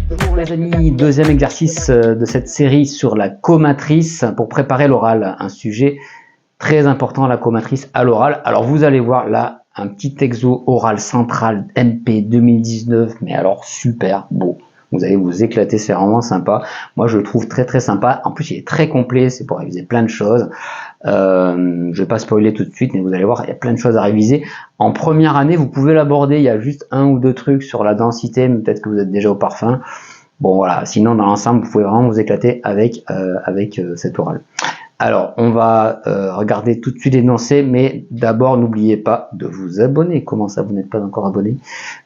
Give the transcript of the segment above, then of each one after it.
Bonjour les amis, deuxième exercice de cette série sur la comatrice pour préparer l'oral, un sujet très important, la comatrice à l'oral. Alors vous allez voir là un petit exo oral central MP 2019, mais alors super beau. Vous allez vous éclater, c'est vraiment sympa. Moi je le trouve très sympa. En plus il est très complet, c'est pour réviser plein de choses. Je vais pas spoiler tout de suite, mais vous allez voir, il y a plein de choses à réviser. En première année, vous pouvez l'aborder. Il y a juste un ou deux trucs sur la densité, mais peut-être que vous êtes déjà au parfum. Bon voilà, sinon dans l'ensemble, vous pouvez vraiment vous éclater avec cet oral. Alors, on va regarder tout de suite l'énoncé, mais d'abord, n'oubliez pas de vous abonner. Comment ça, vous n'êtes pas encore abonné?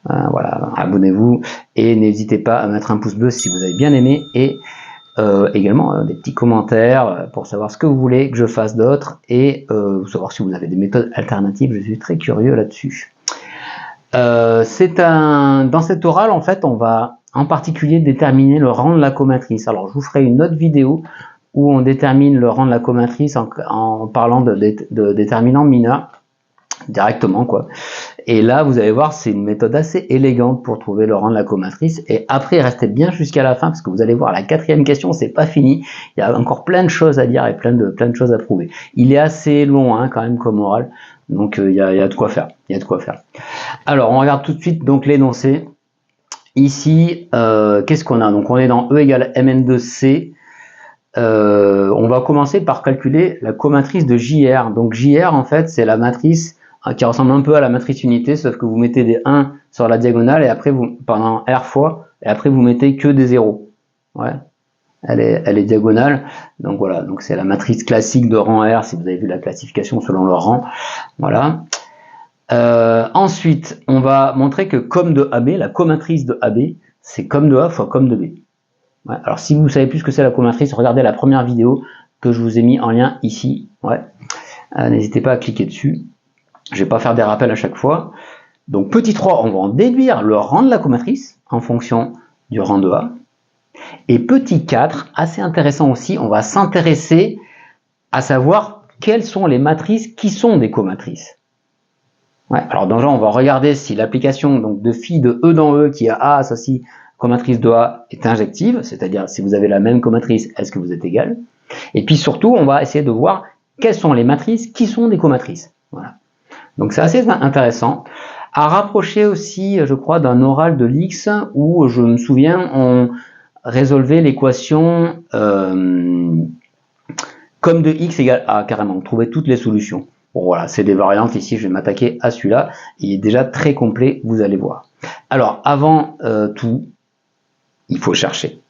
Voilà, abonnez-vous et n'hésitez pas à mettre un pouce bleu si vous avez bien aimé et également des petits commentaires pour savoir ce que vous voulez que je fasse d'autre et savoir si vous avez des méthodes alternatives. Je suis très curieux là-dessus. Dans cet oral, en fait, on va en particulier déterminer le rang de la comatrice. Alors, je vous ferai une autre vidéo où on détermine le rang de la comatrice en parlant de déterminants mineurs directement, quoi. Et là, vous allez voir, c'est une méthode assez élégante pour trouver le rang de la comatrice. Et après, restez bien jusqu'à la fin parce que vous allez voir, la quatrième question, c'est pas fini. Il y a encore plein de choses à dire et plein de choses à prouver. Il est assez long, hein, quand même, comme oral. Donc, il y a de quoi faire. Il y a de quoi faire. Alors, on regarde tout de suite donc l'énoncé. Ici, qu'est-ce qu'on a? Donc, on est dans E égale Mn2C. On va commencer par calculer la comatrice de JR. Donc JR, en fait, c'est la matrice qui ressemble un peu à la matrice unité, sauf que vous mettez des 1 sur la diagonale et après vous pendant R fois, et après vous mettez que des 0. Ouais, elle est diagonale. Donc voilà, donc c'est la matrice classique de rang R si vous avez vu la classification selon le rang. Voilà. Ensuite, on va montrer que comme de AB, la comatrice de AB, c'est comme de A fois comme de B. Ouais, alors si vous savez plus ce que c'est la comatrice, regardez la première vidéo que je vous ai mis en lien ici. Ouais. N'hésitez pas à cliquer dessus. Je vais pas faire des rappels à chaque fois. Donc petit 3, on va en déduire le rang de la comatrice en fonction du rang de A. Et petit 4, assez intéressant aussi, on va s'intéresser à savoir quelles sont les matrices qui sont des comatrices. Ouais, alors dans le genre, on va regarder si l'application donc de phi de E dans E qui a A associe comatrice de A est injective, c'est-à-dire si vous avez la même comatrice, est-ce que vous êtes égal? Et puis surtout, on va essayer de voir quelles sont les matrices qui sont des comatrices. Voilà. Donc c'est assez intéressant. À rapprocher aussi, je crois, d'un oral de l'X où, je me souviens, on résolvait l'équation comme de X égale A, carrément. On trouvait toutes les solutions. Bon voilà, c'est des variantes. Ici, je vais m'attaquer à celui-là. Il est déjà très complet, vous allez voir. Alors, avant tout, il faut chercher.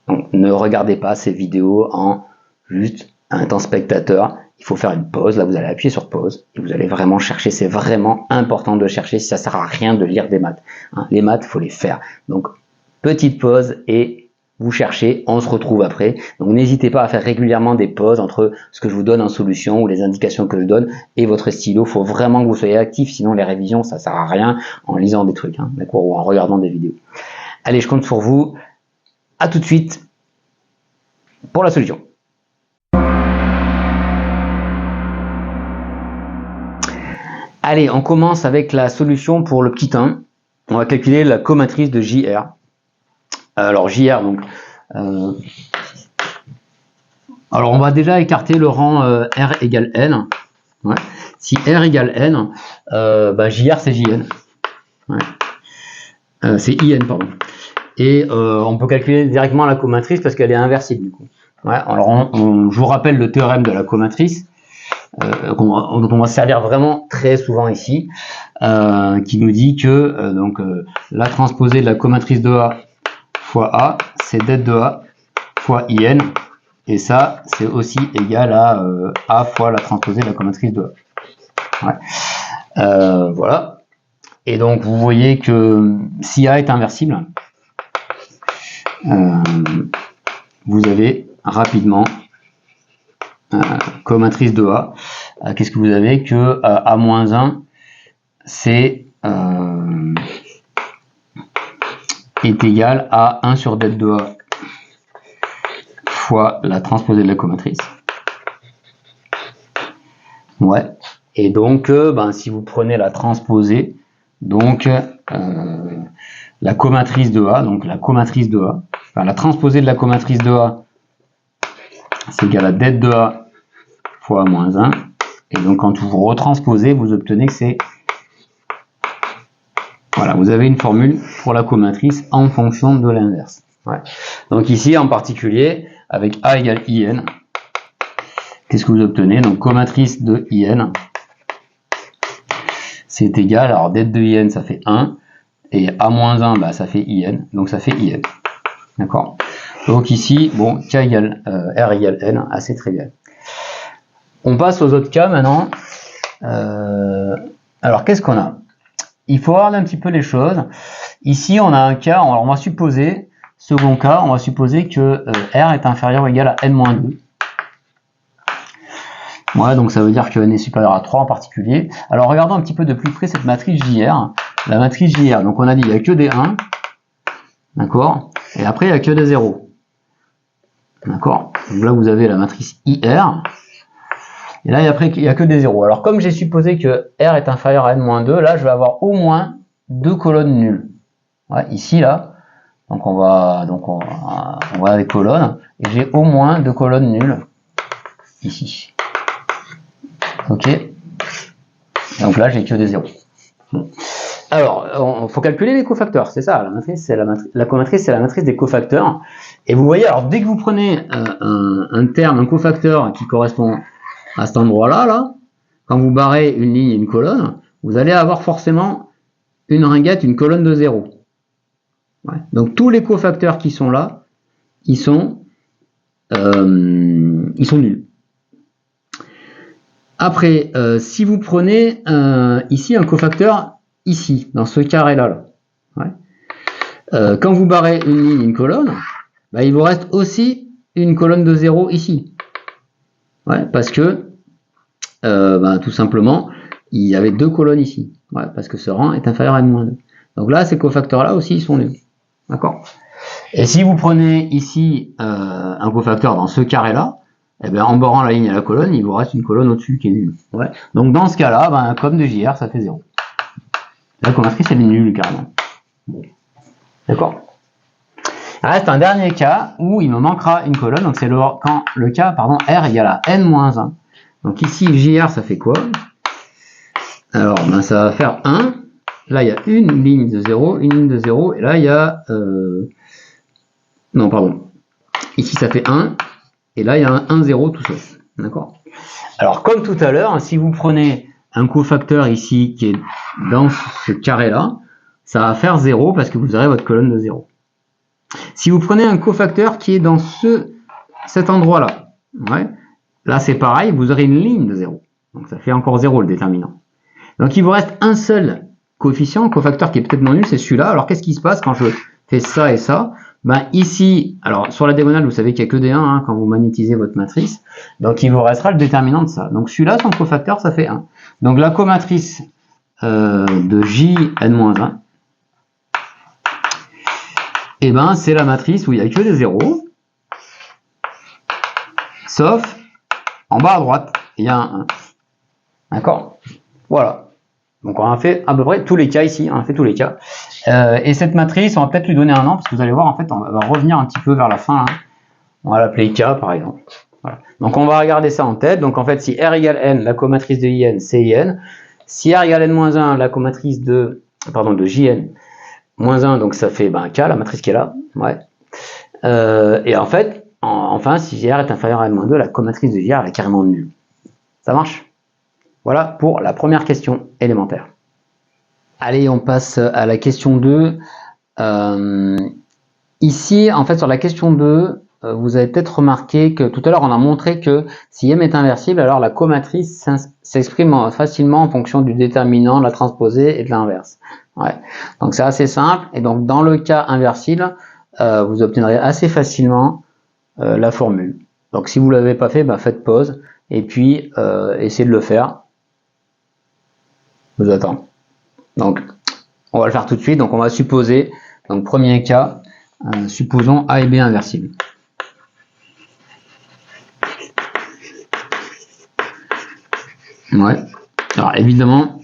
Donc, ne regardez pas ces vidéos en juste un temps spectateur. Il faut faire une pause. Là, vous allez appuyer sur pause et vous allez vraiment chercher. C'est vraiment important de chercher. Ça sert à rien de lire des maths. Hein, les maths, il faut les faire. Donc, petite pause et vous cherchez. On se retrouve après. Donc, n'hésitez pas à faire régulièrement des pauses entre ce que je vous donne en solution ou les indications que je donne et votre stylo. Il faut vraiment que vous soyez actif. Sinon, les révisions, ça sert à rien en lisant des trucs, hein, d'accord, ou en regardant des vidéos. Allez, je compte sur vous. À tout de suite pour la solution. Allez, on commence avec la solution pour le petit 1. On va calculer la comatrice de JR. Alors JR, donc... alors on va déjà écarter le rang R égale N. Ouais. Si R égale N, JR c'est JN. Ouais. C'est IN, pardon. Et on peut calculer directement la comatrice parce qu'elle est inversible du coup. Ouais, alors je vous rappelle le théorème de la comatrice dont on va se servir vraiment très souvent ici, qui nous dit que la transposée de la comatrice de A fois A, c'est det de A fois IN, et ça c'est aussi égal à A fois la transposée de la comatrice de A. Ouais. Voilà. Et donc vous voyez que si A est inversible, vous avez rapidement comatrice de A. Qu'est-ce que vous avez? Que A-1 c'est est égal à 1 sur det de A fois la transposée de la comatrice. Ouais. Et donc si vous prenez la transposée Donc, la comatrice de A, donc la comatrice de A, enfin la transposée de la comatrice de A, c'est égal à det de A fois A moins 1. Et donc, quand vous retransposez, vous obtenez que c'est... Voilà, vous avez une formule pour la comatrice en fonction de l'inverse. Ouais. Donc ici, en particulier, avec A égale IN, qu'est-ce que vous obtenez? Donc, comatrice de IN, c'est égal, alors det de IN, ça fait 1, et A-1, bah, ça fait IN, donc ça fait IN. D'accord? Donc ici, bon, K égale, R égale N, assez trivial. On passe aux autres cas maintenant. Alors, qu'est-ce qu'on a? Il faut regarder un petit peu les choses. Ici, on a un cas, on va supposer, second cas, on va supposer que R est inférieur ou égal à N-2. Ouais, donc ça veut dire que N est supérieur à 3 en particulier. Alors, regardons un petit peu de plus près cette matrice JR. La matrice JR, donc on a dit il n'y a que des 1, d'accord? Et après, il n'y a que des 0. D'accord? Donc là, vous avez la matrice IR. Et là, après, il n'y a que des 0. Alors, comme j'ai supposé que R est inférieur à N-2, là, je vais avoir au moins 2 colonnes nulles. Ouais, ici, là. Donc, on va à des colonnes. Et j'ai au moins 2 colonnes nulles. Ici. OK. Donc là, j'ai que des 0. Bon. Alors, il faut calculer les cofacteurs. C'est ça, la matrice, c'est la comatrice, c'est la matrice des cofacteurs. Et vous voyez, alors, dès que vous prenez un terme, un cofacteur qui correspond à cet endroit-là, là, quand vous barrez une ligne et une colonne, vous allez avoir forcément une ringuette, une colonne de 0. Ouais. Donc tous les cofacteurs qui sont là, ils sont nuls. Après, si vous prenez ici un cofacteur, ici, dans ce carré-là, ouais. Quand vous barrez une ligne et une colonne, bah, il vous reste aussi une colonne de 0 ici. Ouais, parce que bah, tout simplement, il y avait 2 colonnes ici. Ouais, parce que ce rang est inférieur à N-2. Donc là, ces cofacteurs-là aussi, ils sont nuls. D'accord? Et si vous prenez ici un cofacteur dans ce carré-là, eh bien, en borrant la ligne à la colonne, il vous reste une colonne au-dessus qui est nulle. Ouais. Donc dans ce cas-là, ben, comme de JR, ça fait 0. La comatrice, elle est nulle carrément. Bon. D'accord? Il reste un dernier cas où il me manquera une colonne. Donc c'est quand le cas, pardon, R égale à N-1. Donc ici, JR, ça fait quoi? Alors, ben, ça va faire 1. Là, il y a une ligne de 0, une ligne de 0. Et là, il y a... non, pardon. Ici, ça fait 1. Et là, il y a un 1, 0 tout seul. D'accord? Alors, comme tout à l'heure, si vous prenez un cofacteur ici qui est dans ce carré-là, ça va faire 0 parce que vous aurez votre colonne de 0. Si vous prenez un cofacteur qui est dans cet endroit-là, ouais, là, c'est pareil, vous aurez une ligne de 0. Donc, ça fait encore 0 le déterminant. Donc, il vous reste un seul coefficient, cofacteur qui est peut-être non nul, c'est celui-là. Alors, qu'est-ce qui se passe quand je fais ça et ça? Ben, ici, alors sur la diagonale, vous savez qu'il n'y a que des 1 hein, quand vous magnétisez votre matrice. Donc, il vous restera le déterminant de ça. Donc, celui-là, son cofacteur, ça fait 1. Donc, la comatrice de Jn-1, eh ben, c'est la matrice où il n'y a que des 0. Sauf, en bas à droite, il y a un 1. D'accord? Voilà. Donc, on a fait à peu près tous les cas ici. On a fait tous les cas. Et cette matrice, on va peut-être lui donner un nom, parce que vous allez voir, en fait, on va revenir un petit peu vers la fin. Hein. On va l'appeler K, par exemple. Voilà. Donc, on va regarder ça en tête. Donc, en fait, si R égale N, la comatrice de IN, c'est IN. Si R égale N-1, la comatrice de JN, moins 1, donc ça fait ben, K, la matrice qui est là. Ouais. Et en fait, enfin, si JR est inférieur à N-2, la comatrice de JR, elle est carrément nulle. Ça marche? Voilà pour la première question élémentaire. Allez, on passe à la question 2. Ici, en fait, sur la question 2, vous avez peut-être remarqué que tout à l'heure, on a montré que si M est inversible, alors la comatrice s'exprime facilement en fonction du déterminant, de la transposée et de l'inverse. Ouais. Donc, c'est assez simple. Et donc, dans le cas inversible, vous obtiendrez assez facilement la formule. Donc, si vous ne l'avez pas fait, bah, faites pause et puis essayez de le faire. Je vous attends. Donc, on va le faire tout de suite. Donc, on va supposer, donc premier cas, supposons A et B inversibles. Ouais. Alors, évidemment,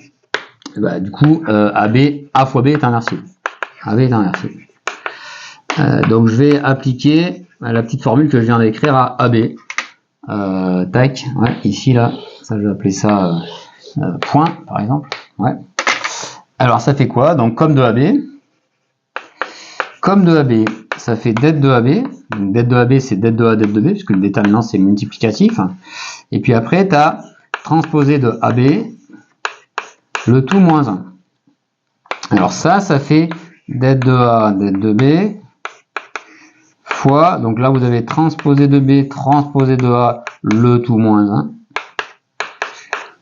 bah, du coup, AB, A fois B est inversible. AB est inversible. Donc je vais appliquer la petite formule que je viens d'écrire à AB. Tac, ouais, ici là, ça je vais appeler ça point par exemple. Ouais. Alors ça fait quoi? Donc comme de AB, ça fait det de AB. Donc det de AB c'est det de A, det de B, puisque le déterminant c'est multiplicatif. Et puis après tu as transposé de AB le tout moins 1. Alors ça fait det de A, det de B fois, donc là vous avez transposé de B, transposé de A, le tout moins 1.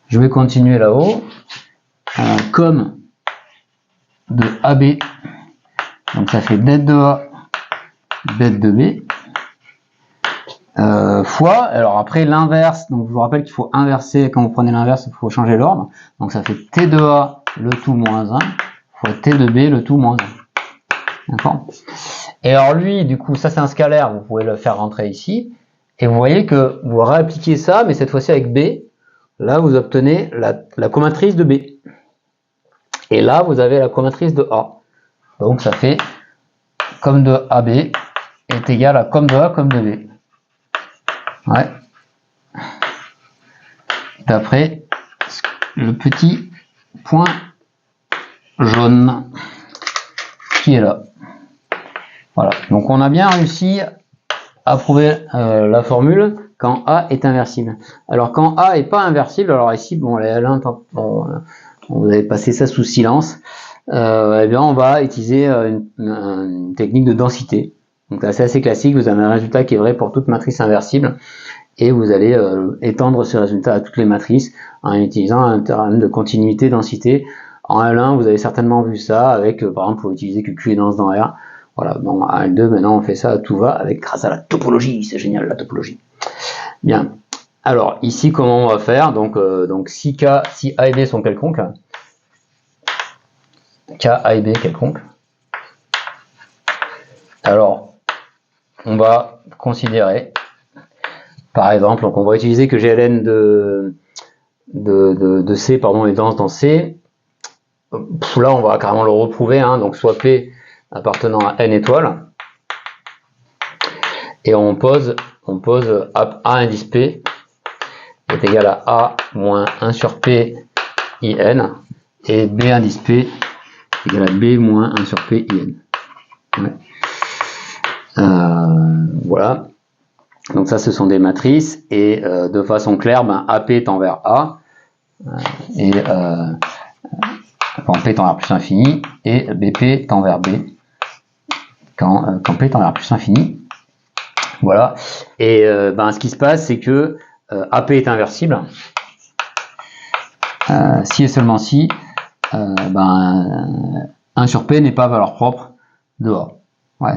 Je vais continuer là-haut, comme de AB, donc ça fait det de A, det de B, fois, alors après l'inverse, donc je vous rappelle qu'il faut inverser, quand vous prenez l'inverse, il faut changer l'ordre, donc ça fait T de A, le tout moins 1, fois T de B, le tout moins 1. D'accord? Et alors lui, du coup, ça c'est un scalaire, vous pouvez le faire rentrer ici, et vous voyez que vous réappliquez ça, mais cette fois-ci avec B, là vous obtenez la comatrice de B. Et là vous avez la comatrice de A. Donc ça fait comme de AB est égal à comme de A comme de B. Ouais. Et après, le petit point jaune qui est là. Voilà, donc on a bien réussi à prouver la formule quand A est inversible. Alors quand A n'est pas inversible, alors ici, bon, vous avez passé ça sous silence, eh bien on va utiliser une technique de densité. Donc c'est assez classique, vous avez un résultat qui est vrai pour toute matrice inversible, et vous allez étendre ce résultat à toutes les matrices en utilisant un théorème de continuité densité. En L1, vous avez certainement vu ça avec, par exemple, pour utiliser que Q est dense dans R. Voilà, dans L2, maintenant on fait ça à tout va avec grâce à la topologie, c'est génial la topologie. Bien, alors ici comment on va faire? Donc si A et B sont quelconques, K, A et B quelconques, alors on va considérer, par exemple, donc on va utiliser que GLN de C pardon, est dense dans C. Là on va carrément le reprouver, hein, donc soit P appartenant à n étoiles, et on pose A indice P est égal à A moins 1 sur P IN, et B indice P est égal à B moins 1 sur P IN. Ouais. Voilà. Donc ça, ce sont des matrices, et de façon claire, AP tend vers A, et quand P tend vers plus infini, et BP tend vers B, quand P tend vers plus infini. Voilà. Et ce qui se passe, c'est que AP est inversible, si et seulement si 1 sur P n'est pas valeur propre de A. Ouais,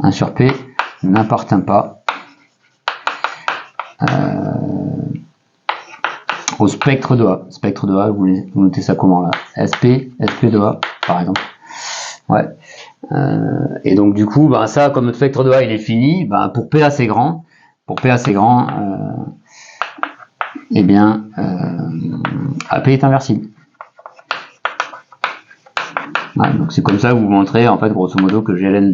1 sur P n'appartient pas au spectre de A. Spectre de A, vous notez ça comment là? SP de A, par exemple. Ouais. Et donc du coup, ça, comme le spectre de A il est fini, pour P assez grand, eh bien, AP est inversible. Ouais, donc c'est comme ça que vous montrez en fait grosso modo que GLN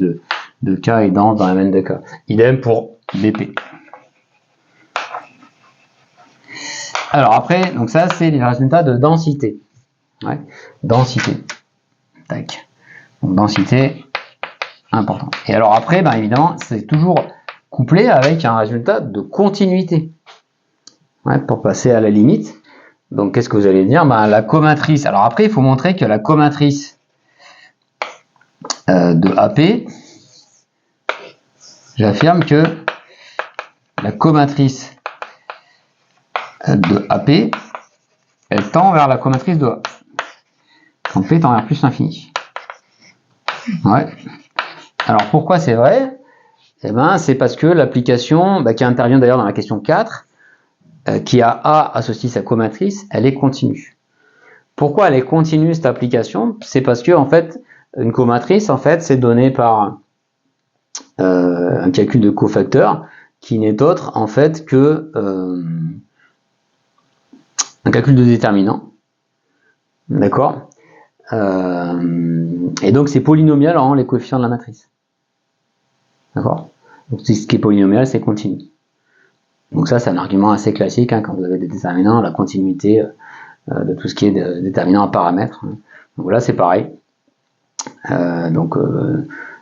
de K est dense dans Mn de K. Idem pour BP. Alors après, donc ça c'est les résultats de densité. Ouais, densité. Tac. Donc densité important. Et alors après, évidemment, c'est toujours couplé avec un résultat de continuité. Ouais, pour passer à la limite. Donc qu'est-ce que vous allez dire? La comatrice. Alors après, il faut montrer que la comatrice de AP, j'affirme que la comatrice de AP, elle tend vers la comatrice de A. Quand P tend vers plus l'infini. Ouais. Alors pourquoi c'est vrai? Eh c'est parce que l'application, qui intervient d'ailleurs dans la question 4, qui a A associé sa comatrice, elle est continue. Pourquoi elle est continue cette application? C'est parce que en fait, une comatrice, en fait, c'est donné par un calcul de cofacteur qui n'est autre en fait que un calcul de déterminant D'accord. Et donc c'est polynomial en les coefficients de la matrice. D'accord. Donc ce qui est polynomial, c'est continu. Donc ça, c'est un argument assez classique hein, quand vous avez des déterminants, la continuité de tout ce qui est déterminant à paramètres. Donc là, c'est pareil.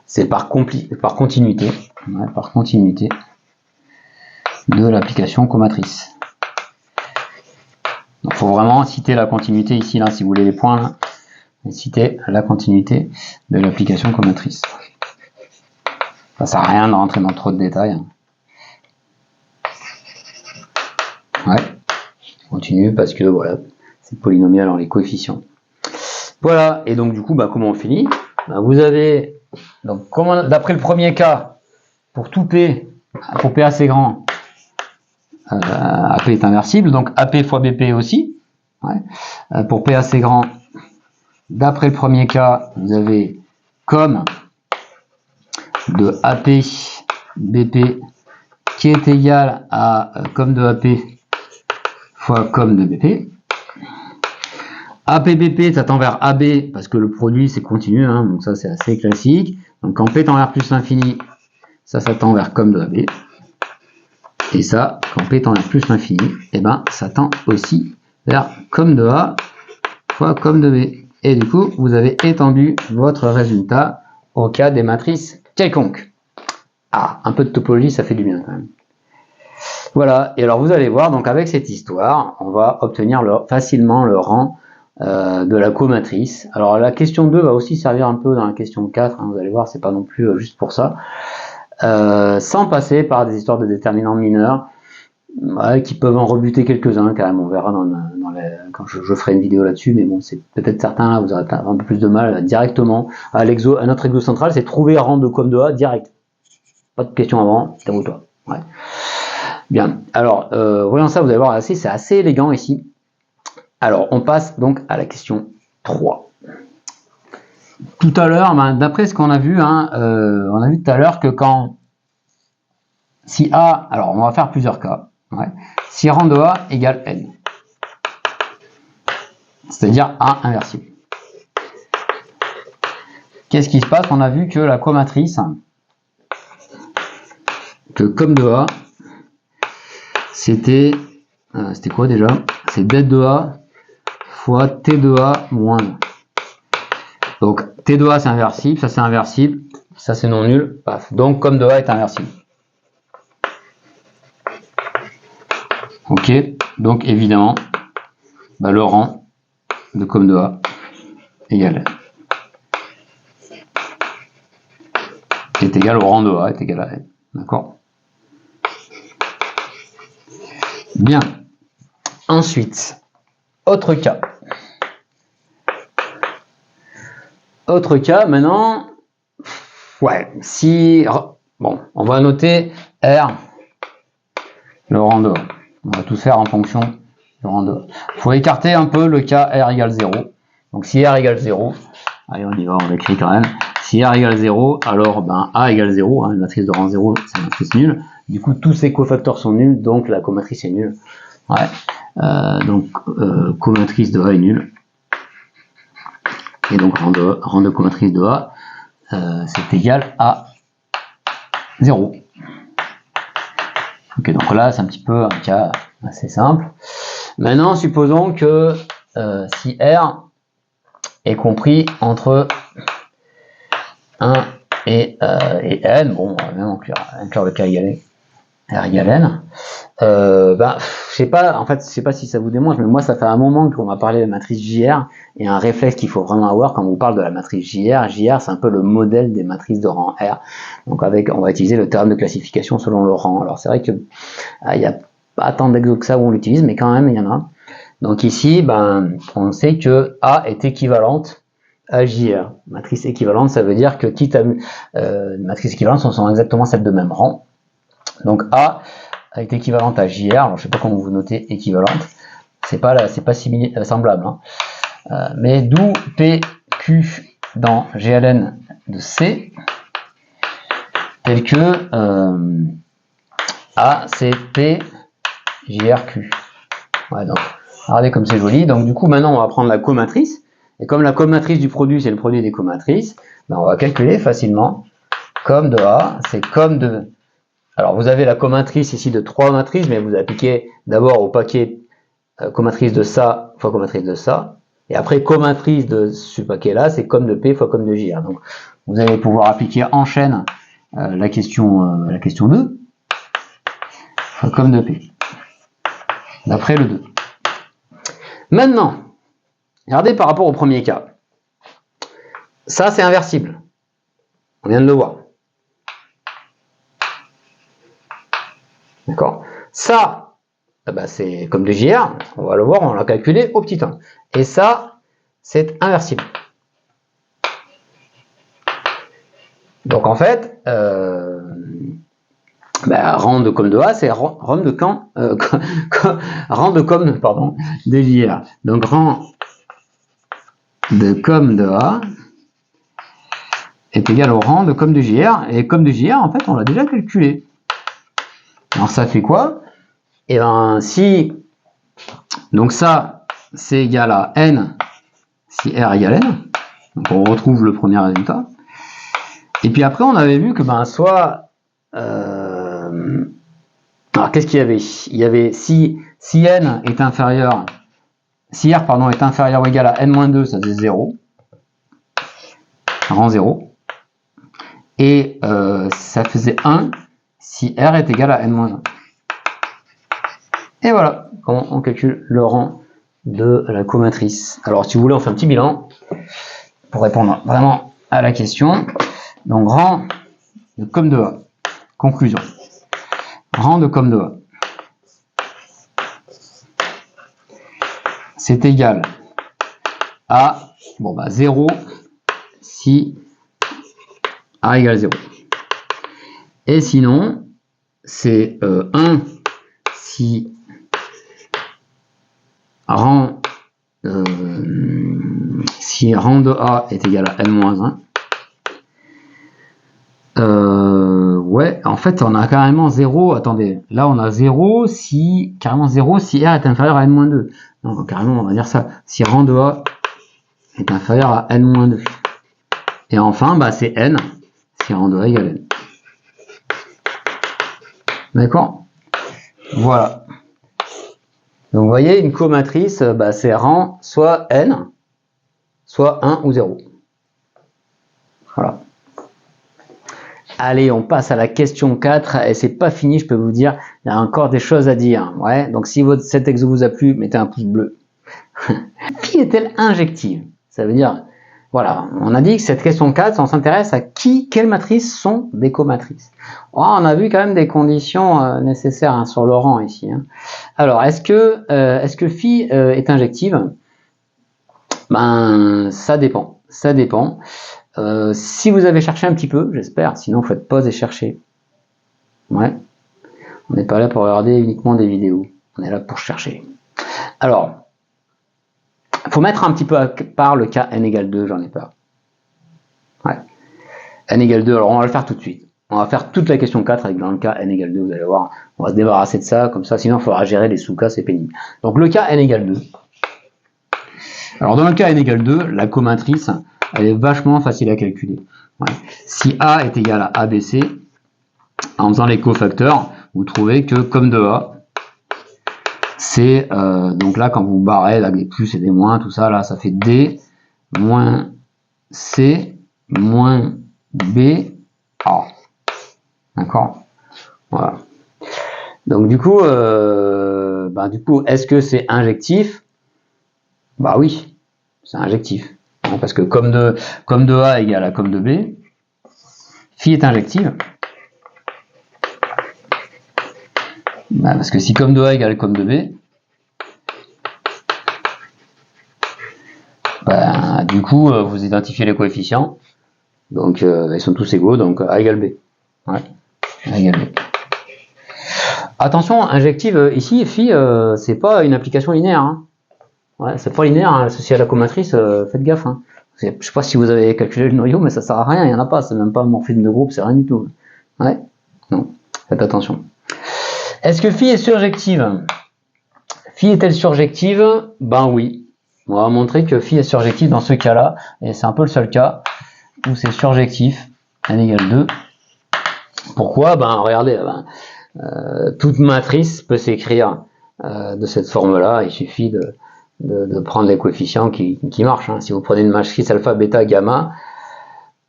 C'est par continuité, ouais, par continuité de l'application comatrice. Il faut vraiment citer la continuité ici, là, si vous voulez les points, là, citer la continuité de l'application comatrice. Ça sert à rien de rentrer dans trop de détails. Hein. Ouais, continue parce que voilà, c'est polynomial en les coefficients. Voilà, et donc du coup, comment on finit? Vous avez, donc d'après le premier cas, pour tout P, pour P assez grand, AP est inversible, donc AP fois BP aussi. Ouais. Pour P assez grand, d'après le premier cas, vous avez comme de AP BP qui est égal à comme de AP fois comme de BP. APBP, ça tend vers AB parce que le produit c'est continu, hein, donc ça c'est assez classique. Donc quand P tend vers plus l'infini, ça tend vers comme de AB. Et ça, quand P tend vers plus l'infini, et ça tend aussi vers comme de A fois comme de B. Et du coup, vous avez étendu votre résultat au cas des matrices quelconques. Ah, un peu de topologie, ça fait du bien quand même. Voilà, et alors vous allez voir, donc avec cette histoire, on va obtenir facilement le rang de la comatrice. Alors la question 2 va aussi servir un peu dans la question 4, hein, vous allez voir, c'est pas non plus juste pour ça. Sans passer par des histoires de déterminants mineurs, qui peuvent en rebuter quelques-uns quand même, on verra quand je ferai une vidéo là-dessus, mais bon, c'est peut-être certains là, vous aurez un peu plus de mal directement à notre exo central, c'est trouver rang de com de A direct. Pas de question avant, c'est à vous toi. Ouais. Bien, alors, voyons ça, vous allez voir, c'est assez élégant ici. Alors, on passe donc à la question 3. Tout à l'heure, d'après ce qu'on a vu, hein, on a vu tout à l'heure que si A, alors on va faire plusieurs cas, ouais, si rang de A égale N, c'est-à-dire A inversible. Qu'est-ce qui se passe? On a vu que la comatrice, que comme de A, c'était quoi déjà? C'est det de A fois T de A moins 1. Donc T de A c'est inversible, ça c'est inversible, ça c'est non nul, paf. Donc comme de A est inversible. Ok, donc évidemment, le rang de comme de A égale est égal au rang de A est égal à N. D'accord? Bien. Ensuite, autre cas. Autre cas, maintenant, ouais, si, bon, on va noter R, le rang de A. On va tout faire en fonction du rang de A. Il faut écarter un peu le cas R égale 0. Donc si R égale 0, allez on y va, on l'écrit quand même. Si R égale 0, alors A égale 0, hein, une matrice de rang 0, c'est une matrice nulle. Du coup, tous ces cofacteurs sont nuls, donc la comatrice est nulle. Ouais. Comatrice de A est nulle. Et donc rang de comatrice de A, c'est égal à 0. Ok, donc là, c'est un petit peu un cas assez simple. Maintenant, supposons que si R est compris entre 1 et N, bon, on va même inclure le cas égalé, R égale N, je sais pas, en fait, je sais pas si ça vous démontre, mais moi, ça fait un moment qu'on m'a parlé de la matrice JR, et un réflexe qu'il faut vraiment avoir quand on vous parle de la matrice JR. JR, c'est un peu le modèle des matrices de rang R. Donc, on va utiliser le théorème de classification selon le rang. Alors, c'est vrai que il n'y a pas tant d'exos que ça où on l'utilise, mais quand même, il y en a. Donc ici, on sait que A est équivalente à JR. Matrice équivalente, ça veut dire que quitte à matrice équivalente, ce sont exactement celles de même rang. Donc A est équivalente à JR. Alors je sais pas comment vous notez équivalente. C'est pas semblable. Hein. Mais d'où PQ dans GLN de C tel que A c'est P JRQ. Ouais, donc Regardez comme c'est joli. Donc du coup, maintenant, on va prendre la comatrice. Et comme la comatrice du produit, c'est le produit des comatrices, ben, on va calculer facilement. Com de A, c'est com de... Alors, vous avez la comatrice ici de 3 matrices, mais vous appliquez d'abord au paquet comatrice de ça fois comatrice de ça. Et après, comatrice de ce paquet-là, c'est com de P fois com de J. Donc, vous allez pouvoir appliquer en chaîne la question 2 fois com de P. D'après le 2. Maintenant, regardez par rapport au premier cas. Ça, c'est inversible. On vient de le voir. D'accord? Ça, bah, c'est comme de JR. On va le voir, on l'a calculé au petit 1. Et ça, c'est inversible. Donc en fait, bah, rang de com de A, c'est rang de com, rang de com, pardon, de JR. Donc rang de com de A est égal au rang de com de JR. Et com de JR, en fait, on l'a déjà calculé. Alors ça fait quoi? Et ben si, donc ça, c'est égal à n si R égale n. Donc on retrouve le premier résultat. Et puis après, on avait vu que ben soit... alors qu'est-ce qu'il y avait? Il y avait si n est inférieur... Si R pardon, est inférieur ou égal à n-2, ça faisait 0. Rang 0. Et ça faisait 1 si R est égal à n-1. Et voilà comment on calcule le rang de la comatrice. Alors si vous voulez, on fait un petit bilan pour répondre vraiment à la question. Donc rang de com de A. Conclusion. Rang de com de A. C'est égal à bon, bah, 0 si A égale 0. Et sinon, c'est 1 si rang de A est égal à n-1. Ouais, en fait, on a carrément 0. Attendez, là, on a 0 si, carrément 0 si R est inférieur à n-2. Donc, carrément, on va dire ça. Si rang de A est inférieur à n-2. Et enfin, bah, c'est n si rang de A égale n. D'accord? Voilà. Donc, vous voyez, une comatrice, bah, c'est rang soit n, soit 1 ou 0. Voilà. Allez, on passe à la question 4 et c'est pas fini, je peux vous dire, il y a encore des choses à dire. Ouais, donc si cet exo vous a plu, mettez un pouce bleu. Phi est-elle injective? Ça veut dire, voilà, on a dit que cette question 4, on s'intéresse à quelles matrices sont des comatrices. Oh, on a vu quand même des conditions nécessaires hein, sur le rang ici. Hein. Alors, est-ce que phi est injective? Ben, ça dépend. Ça dépend. Si vous avez cherché un petit peu, j'espère, sinon faites pause et cherchez. Ouais. On n'est pas là pour regarder uniquement des vidéos. On est là pour chercher. Alors, il faut mettre un petit peu à part le cas n égale 2, j'en ai peur. Ouais. N égale 2, alors on va le faire tout de suite. On va faire toute la question 4 avec dans le cas n égale 2, vous allez voir. On va se débarrasser de ça, comme ça, sinon il faudra gérer les sous-cas, c'est pénible. Donc le cas n égale 2. Alors dans le cas n égale 2, la comatrice, elle est vachement facile à calculer. Ouais. Si A est égal à ABC, en faisant les cofacteurs, vous trouvez que comme de A, c'est donc là quand vous barrez avec des plus et des moins, tout ça, là ça fait D moins C moins B A. D'accord? Voilà. Donc du coup, est-ce que c'est injectif? Bah oui, c'est injectif. Parce que comme de A égale à comme de B, phi est injective. Bah, parce que si comme de A égale comme de B, bah, du coup, vous identifiez les coefficients. Donc, ils sont tous égaux, donc A égale B. Ouais, A égale B. Attention, injective, ici, phi, c'est pas une application linéaire. Hein. Ouais, c'est pas linéaire, hein, associé à la comatrice, faites gaffe. Hein. Je sais pas si vous avez calculé le noyau, mais ça sert à rien, il n'y en a pas, c'est même pas un morphisme de groupe, c'est rien du tout. Ouais, non, faites attention. Est-ce que phi est surjective? Phi Phi est-elle surjective? Ben oui. On va montrer que phi est surjective dans ce cas-là, et c'est un peu le seul cas où c'est surjectif, n égale 2. Pourquoi? Ben regardez, toute matrice peut s'écrire de cette forme-là, il suffit de prendre les coefficients qui marchent. Hein. Si vous prenez une matrice alpha, bêta, gamma,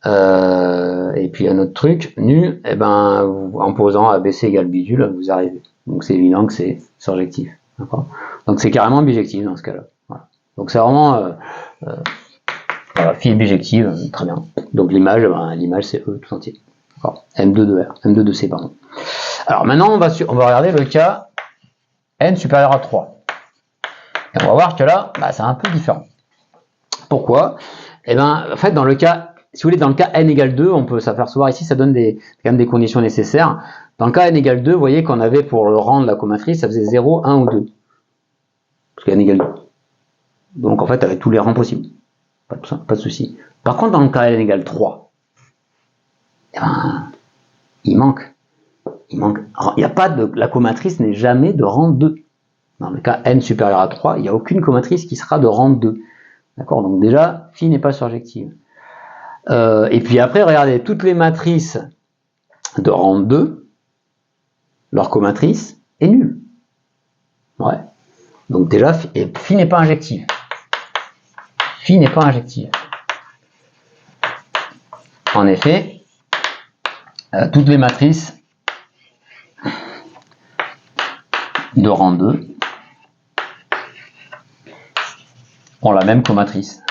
et puis un autre truc, nu, et ben, en posant ABC égale bidule, vous arrivez. Donc c'est évident que c'est surjectif. Donc c'est carrément bijectif dans ce cas-là. Voilà. Donc c'est vraiment voilà, phi est bijective, très bien. Donc l'image, c'est E tout entier. M2 de R, M2 de C, pardon. Alors maintenant on va regarder le cas n supérieur à 3. Et on va voir que là, c'est un peu différent. Pourquoi? Eh ben, en fait, dans le cas, si vous voulez, dans le cas n égale 2, on peut s'apercevoir ici, ça donne quand même des conditions nécessaires. Dans le cas n égale 2, vous voyez qu'on avait pour le rang de la comatrice, ça faisait 0, 1 ou 2. Parce que n égale 2. Donc en fait, avec tous les rangs possibles. Pas de souci. Par contre, dans le cas n égale 3, eh ben, il manque. Il n'y a pas de. La comatrice n'est jamais de rang 2. Dans le cas n supérieur à 3, il n'y a aucune comatrice qui sera de rang 2. D'accord? Donc déjà, phi n'est pas surjective. Et puis après, regardez, toutes les matrices de rang 2, leur comatrice est nulle. Ouais. Donc déjà, phi n'est pas injective. Phi n'est pas injective. En effet, toutes les matrices de rang 2 ont la même comatrice.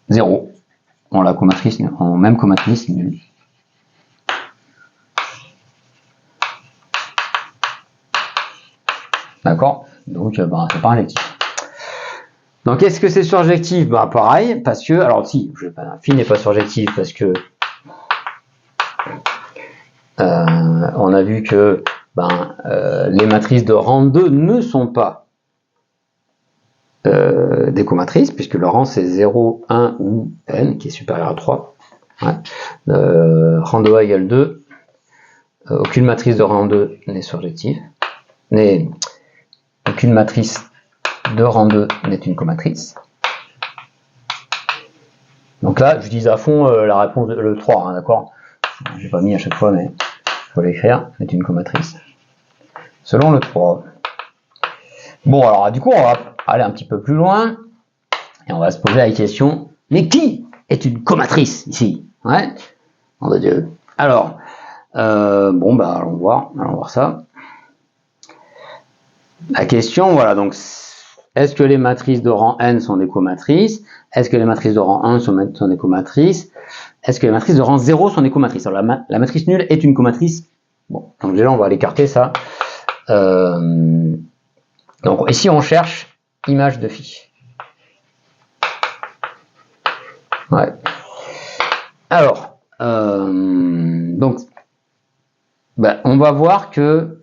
Zéro. On la comatrice, en même comatrice nulle. D'accord? Donc, c'est pas injectif. Donc, est-ce que c'est surjectif? Pareil, parce que, alors si, phi n'est pas surjectif parce que on a vu que les matrices de rang 2 ne sont pas des comatrices, puisque le rang c'est 0, 1 ou n, qui est supérieur à 3. Ouais. Rang de A égale 2. Aucune matrice de rang 2 n'est surjective. Aucune matrice de rang 2 n'est une comatrice. Donc là, j'utilise à fond la réponse, le 3, hein, d'accord? J'ai pas mis à chaque fois, mais il faut l'écrire, est une comatrice. Selon le 3. Bon, alors du coup, on va aller un petit peu plus loin, et on va se poser la question, mais qui est une comatrice ici? Ouais, nom de Dieu. Alors, allons voir ça. La question, voilà, donc, est-ce que les matrices de rang n sont des comatrices? Est-ce que les matrices de rang 1 sont des comatrices? Est-ce que les matrices de rang 0 sont des comatrices? Alors, la matrice nulle est une comatrice. Bon, donc déjà, on va l'écarter, ça. Donc, ici, on cherche image de phi. Ouais. Alors, donc, on va voir que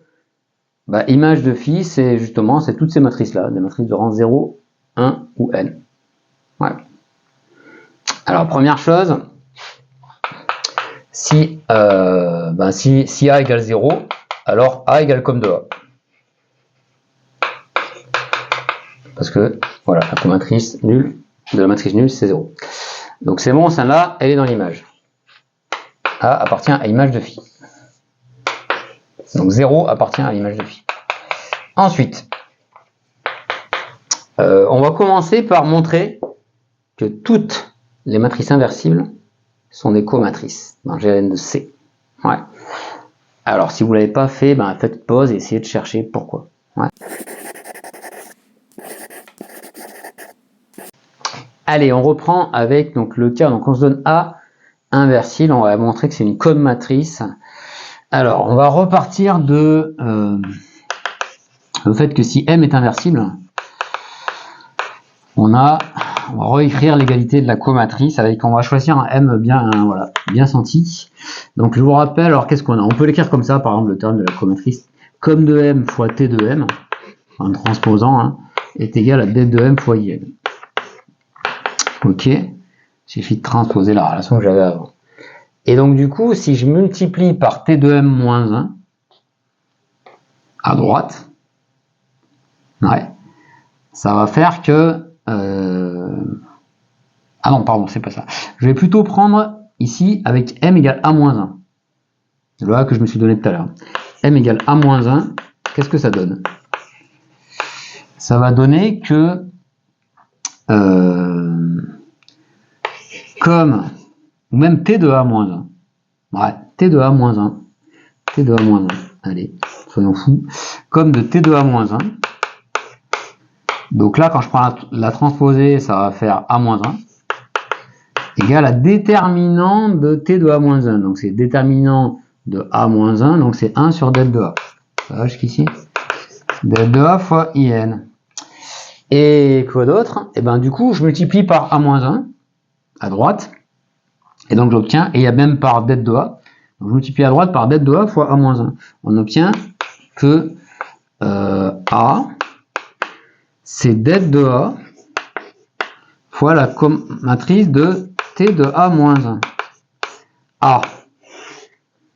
image de phi, c'est justement toutes ces matrices-là, des matrices de rang 0, 1 ou n. Ouais. Alors, première chose, si A égale 0, alors A égale comme de A. Parce que, voilà, la comatrice nulle de la matrice nulle, c'est 0. Donc c'est bon, celle-là, elle est dans l'image. A appartient à l'image de phi. Donc 0 appartient à l'image de phi. Ensuite, on va commencer par montrer que toutes les matrices inversibles sont des comatrices dans GN de C. Ouais. Alors si vous ne l'avez pas fait, faites pause et essayez de chercher pourquoi. Ouais. Allez, on reprend avec donc, le cas, donc on se donne A inversible, on va montrer que c'est une comatrice. Alors, on va repartir de le fait que si M est inversible, on va réécrire l'égalité de la comatrice avec, on va choisir un M bien senti. Donc je vous rappelle, alors qu'est-ce qu'on a? On peut l'écrire comme ça, par exemple, le terme de la comatrice, comme de M fois T de M, en transposant, hein, est égal à D de M fois IN. Ok, il suffit de transposer la relation que j'avais avant. Et donc du coup, si je multiplie par t de m moins 1 à droite, ouais, ça va faire que... Ah non, pardon, c'est pas ça. Je vais plutôt prendre ici avec m égale a moins 1. C'est le a que je me suis donné tout à l'heure. M égale a moins 1, qu'est-ce que ça donne? Ça va donner que comme, ou même t de a moins 1. Ouais, t de a moins 1. T de a moins 1. Allez, soyons fous. Comme de t de a moins 1. Donc là, quand je prends la transposée, ça va faire a moins 1. Égale à déterminant de t de a moins 1. Donc c'est déterminant de a moins 1. Donc c'est 1 sur det de a. Ça va jusqu'ici? Det de a fois in. Et quoi d'autre? Et ben du coup, je multiplie par a moins 1 à droite. Et donc j'obtiens, et il y a même par det de a. Donc je multiplie à droite par det de a fois a moins 1. On obtient que a, c'est det de a fois la matrice de t de a moins 1. A.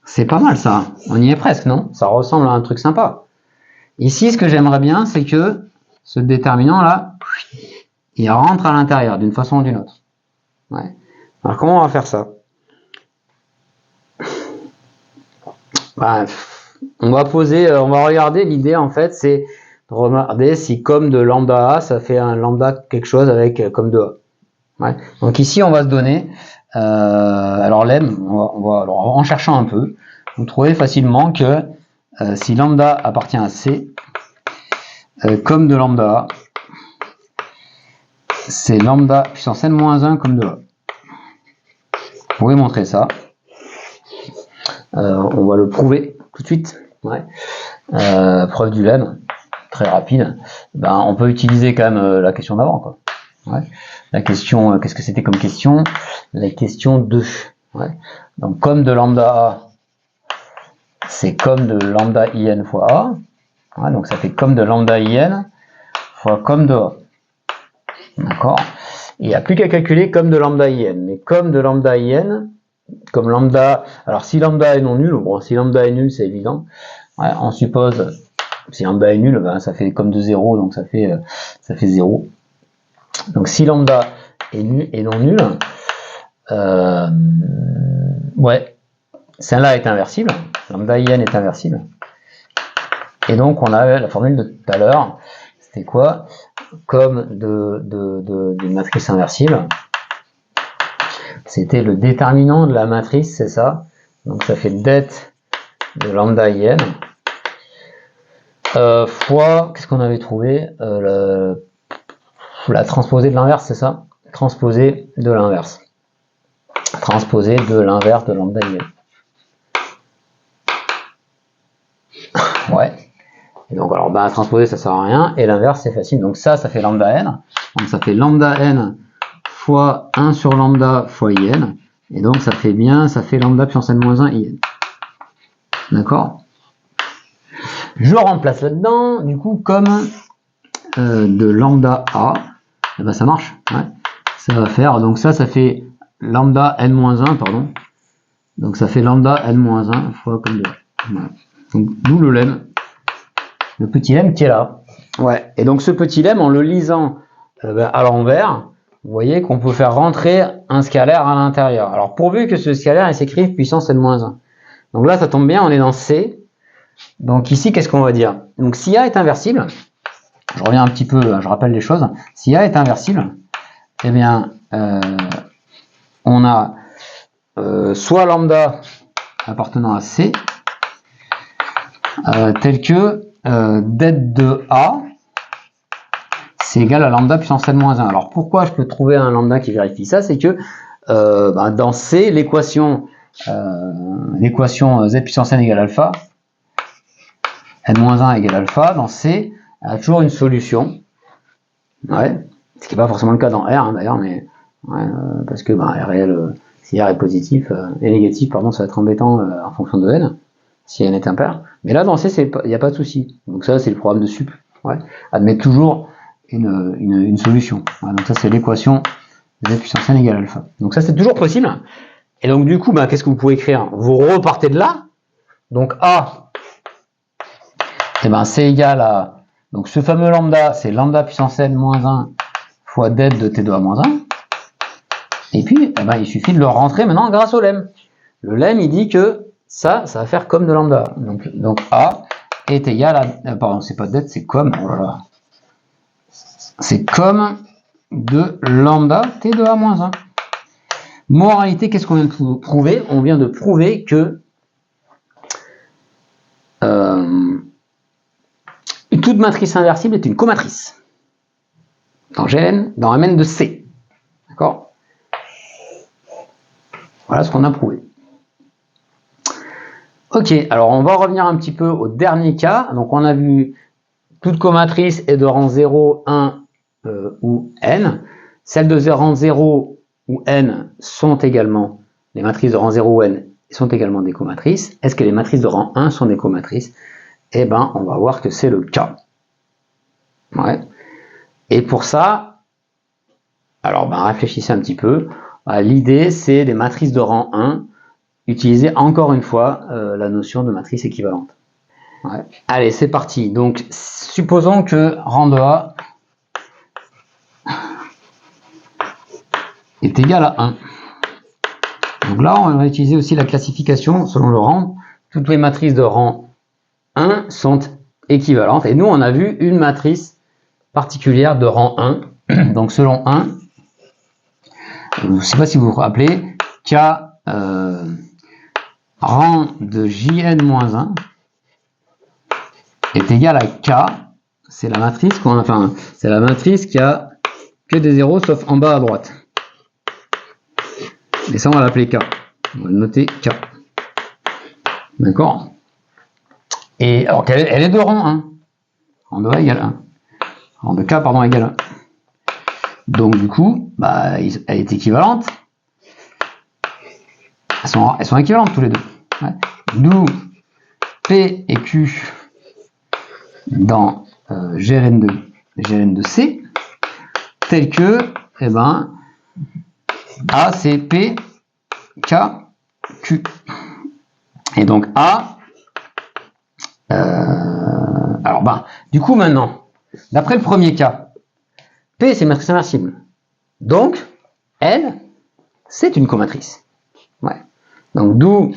C'est pas mal ça. On y est presque, non? Ça ressemble à un truc sympa. Ici, ce que j'aimerais bien, c'est que ce déterminant là, il rentre à l'intérieur d'une façon ou d'une autre. Ouais. Alors comment on va faire ça? On va regarder, l'idée en fait, c'est de regarder si comme de lambda A, ça fait un lambda quelque chose avec comme de A. Ouais. Donc ici, on va se donner, alors lem, alors, en cherchant un peu, vous trouvez facilement que si lambda appartient à C, comme de lambda A, c'est lambda puissance n-1 comme de A. Vous pouvez montrer ça. On va le prouver tout de suite. Ouais. Preuve du lemme, très rapide. Ben, on peut utiliser quand même la question d'avant, quoi. Ouais. La question, qu'est-ce que c'était comme question? La question 2. Ouais. Donc comme de lambda A, c'est comme de lambda in fois A. Ouais, donc ça fait comme de lambda in fois comme de A. D'accord? Il n'y a plus qu'à calculer comme de lambda in. Mais comme de lambda in, comme lambda, alors si lambda est non nul, bon, si lambda est nul, c'est évident. Ouais, on suppose, si lambda est nul, ben, ça fait comme de 0, donc ça fait 0. Donc si lambda est nul et non nul, ouais, celle-là est inversible, lambda in est inversible. Et donc on a la formule de tout à l'heure, c'était quoi? Comme d'une matrice inversible, c'était le déterminant de la matrice, c'est ça. Donc ça fait det de lambda in fois, qu'est-ce qu'on avait trouvé, la transposée de l'inverse, c'est ça? Transposée de l'inverse. Transposée de l'inverse de lambda in. Ouais. Et donc alors bah transposer ça sert à rien et l'inverse c'est facile. Donc ça fait lambda n. Donc ça fait lambda n fois 1 sur lambda fois in. Et donc ça fait lambda puissance n-1 in. D'accord? Je remplace là-dedans, du coup, comme de lambda a, et ben ça marche. Ouais. Ça va faire, donc ça fait lambda n-1, pardon. Donc ça fait lambda n-1 fois comme de. Voilà. Donc d'où le lemme. Le petit lemme qui est là. Ouais. Et donc ce petit lemme, en le lisant à l'envers, vous voyez qu'on peut faire rentrer un scalaire à l'intérieur. Alors pourvu que ce scalaire s'écrive puissance n-1. Donc là, ça tombe bien, on est dans C. Donc ici, qu'est-ce qu'on va dire? Donc si A est inversible, je reviens un petit peu, je rappelle les choses. Si A est inversible, eh bien, on a soit lambda appartenant à C, tel que det de A, c'est égal à lambda puissance n-1. Alors pourquoi je peux trouver un lambda qui vérifie ça? C'est que dans C, l'équation z puissance n égale alpha, n-1 égale alpha, dans C, a toujours une solution. Ouais. Ce qui n'est pas forcément le cas dans R, hein, d'ailleurs, mais ouais, parce que R réel, si R est positif et négatif, pardon, ça va être embêtant en fonction de n, si n est impair. Mais là, dans C, il n'y a pas de souci. Donc ça, c'est le programme de sup. Ouais. Admet toujours une solution. Ouais, donc ça, c'est l'équation z puissance n égale alpha. Donc ça, c'est toujours possible. Et donc du coup, ben, qu'est-ce que vous pouvez écrire? Vous repartez de là. Donc A, eh ben, c'est égal à... Donc ce fameux lambda, c'est lambda puissance n moins 1 fois det de T2 à moins 1. Et puis, eh ben, il suffit de le rentrer maintenant grâce au lemme. Le lemme, il dit que ça va faire comme de lambda. Donc A est égal à... pardon, c'est pas det, c'est comme... Oh là là. C'est comme de lambda T2 à moins 1. Moralité, qu'est-ce qu'on vient de prouver? On vient de prouver que toute matrice inversible est une comatrice. Dans Gn, dans Mn de C. D'accord? Voilà ce qu'on a prouvé. Ok, alors on va revenir un petit peu au dernier cas. Donc on a vu toute comatrice est de rang 0, 1 ou n. Celles de rang 0 ou n sont également, les matrices de rang 0 ou n sont également des comatrices. Est-ce que les matrices de rang 1 sont des comatrices? Eh bien, on va voir que c'est le cas. Ouais. Et pour ça, alors ben, réfléchissez un petit peu. L'idée, c'est des matrices de rang 1, utiliser encore une fois la notion de matrice équivalente. Ouais. Allez, c'est parti. Donc, supposons que rang de A est égal à 1. Donc là, on va utiliser aussi la classification selon le rang. Toutes les matrices de rang 1 sont équivalentes. Et nous, on a vu une matrice particulière de rang 1. Donc selon 1, je ne sais pas si vous vous rappelez, K rang de Jn-1 est égal à K. C'est la matrice c'est la matrice qui a que des zéros sauf en bas à droite. Et ça, on va l'appeler K. On va le noter K. D'accord? Et alors elle est de rang 1. Rang de A égale 1. Rang de K, pardon, égale 1. Donc du coup, bah, elle est équivalente. Elles sont équivalentes tous les deux. Ouais. D'où P et Q dans Gln de C, tel que, eh ben, A c'est P, K, Q. Et donc A, alors ben, du coup maintenant, d'après le premier cas, P c'est une matrice inversible. Donc, L, c'est une comatrice. Ouais. Donc d'où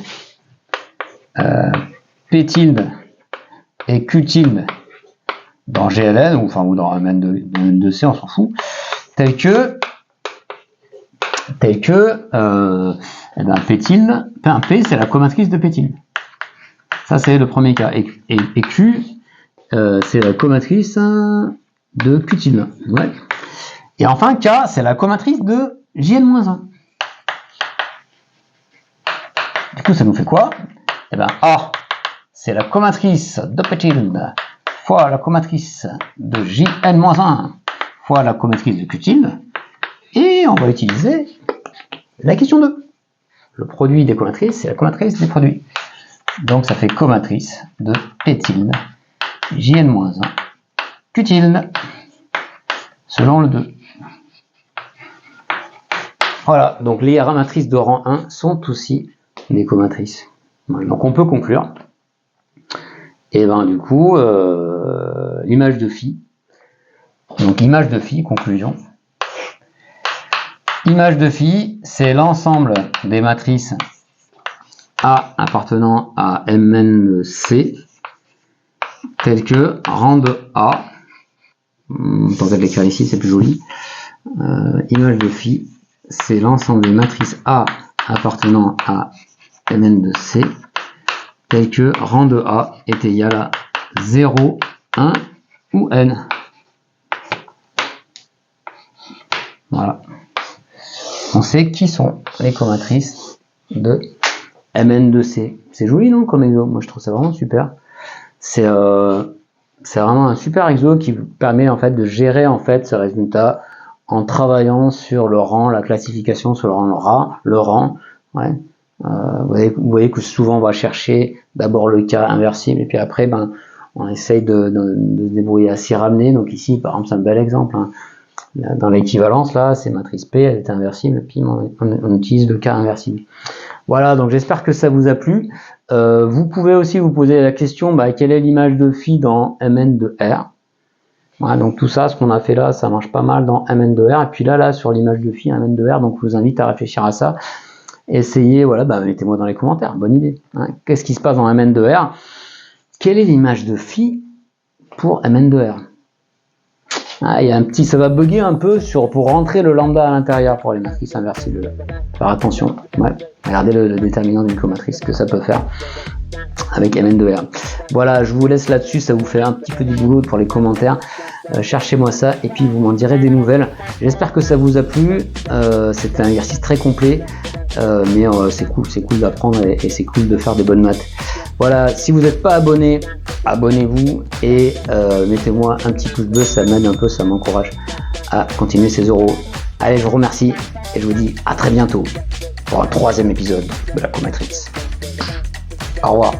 P tilde et Q tilde dans GLN, ou dans Mn de C, on s'en fout, tel que eh ben, P tilde, P c'est la comatrice de P tilde. Ça c'est le premier cas. Et Q, c'est la comatrice de Q tilde. Ouais. Et enfin K, c'est la comatrice de Jn-1. Du coup, ça nous fait quoi? Eh bien, A, c'est la comatrice de P tilde fois la comatrice de Jn-1 fois la comatrice de Q tilde. Et on va utiliser la question 2. Le produit des comatrices, c'est la comatrice des produits. Donc, ça fait comatrice de P tilde Jn-1 Q tilde selon le 2. Voilà, donc les matrices de rang 1 sont aussi des comatrices. Donc on peut conclure. Et ben du coup, l'image de phi. Donc l'image de phi, conclusion. L'image de phi, c'est l'ensemble des matrices A appartenant à Mn de C, telles que rang de A. On peut peut-être l'écrire ici, c'est plus joli. Image de phi, c'est l'ensemble des matrices A appartenant à Mn de C, tel que rang de A est égal à 0, 1 ou n. Voilà. On sait qui sont les comatrices de Mn de C. C'est joli, non, comme exo? Moi, je trouve ça vraiment super. C'est vraiment un super exo qui permet en fait de gérer en fait ce résultat en travaillant sur le rang, la classification sur le rang. Ouais. Vous voyez que souvent on va chercher d'abord le cas inversible et puis après ben on essaye de se débrouiller à s'y ramener. Donc ici par exemple c'est un bel exemple, hein. Dans l'équivalence, là, c'est matrice P, elle est inversible, puis on utilise le cas inversible. Voilà, donc j'espère que ça vous a plu. Vous pouvez aussi vous poser la question, quelle est l'image de phi dans Mn de R? Voilà, donc tout ça, ce qu'on a fait là, ça marche pas mal dans Mn de R. Et puis là, sur l'image de phi, Mn de R, donc je vous invite à réfléchir à ça. Essayez, voilà, mettez-moi dans les commentaires, bonne idée. Qu'est-ce qui se passe dans Mn de R? Quelle est l'image de phi pour Mn de R? Il y a un petit, ça va bugger un peu pour rentrer le lambda à l'intérieur pour les matrices inversibles. Faire attention, regardez le déterminant d'une comatrice que ça peut faire avec Mn de R. Voilà, je vous laisse là-dessus, ça vous fait un petit peu du boulot pour les commentaires. Cherchez-moi ça et puis vous m'en direz des nouvelles. J'espère que ça vous a plu. C'était un exercice très complet, mais c'est cool d'apprendre et c'est cool de faire des bonnes maths. Voilà, si vous n'êtes pas abonné, abonnez-vous et mettez-moi un petit pouce bleu, ça m'aide un peu, ça m'encourage à continuer ces euros. Allez, je vous remercie et je vous dis à très bientôt pour un 3e épisode de la comatrice. Au revoir.